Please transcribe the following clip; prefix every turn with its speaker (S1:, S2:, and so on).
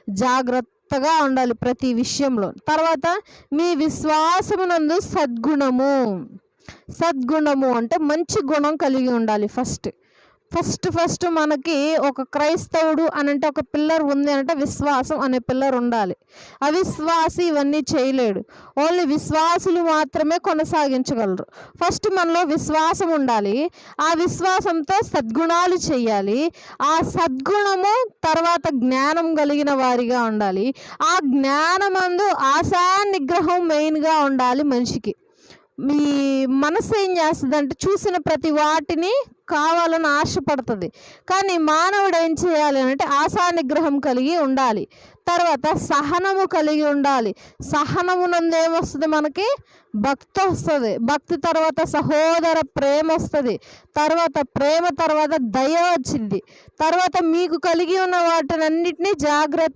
S1: జాగ్రత్తగా ఉండాలి ప్రతి విషయంలో. తర్వాత మీ విశ్వాసమునందు సద్గుణము అంటే మంచి గుణం కలిగి ఉండాలి. ఫస్ట్ మనకి ఒక క్రైస్తవుడు అనంటే ఒక పిల్లర్ ఉంది అంటే విశ్వాసం అనే పిల్లర్ ఉండాలి. అవిశ్వాసి ఇవన్నీ చేయలేడు. ఓన్లీ విశ్వాసులు మాత్రమే కొనసాగించగలరు. ఫస్ట్ మనలో విశ్వాసం ఉండాలి. ఆ విశ్వాసంతో సద్గుణాలు చేయాలి. ఆ సద్గుణము తర్వాత జ్ఞానం కలిగిన వారిగా ఉండాలి. ఆ జ్ఞానమందు ఆశా నిగ్రహం మెయిన్గా ఉండాలి మనిషికి. మీ మనసు ఏం చేస్తుందంటే చూసిన ప్రతి వాటిని కావాలని ఆశపడుతుంది. కానీ మానవుడు ఏం చేయాలి అంటే ఆశా నిగ్రహం కలిగి ఉండాలి. తర్వాత సహనము కలిగి ఉండాలి. సహనమునందు ఏమొస్తుంది మనకి? భక్తి వస్తుంది. భక్తి తర్వాత సహోదర ప్రేమ వస్తుంది. తర్వాత ప్రేమ తర్వాత దయ వచ్చింది. తర్వాత మీకు కలిగి ఉన్న వాటినన్నిటినీ జాగ్రత్త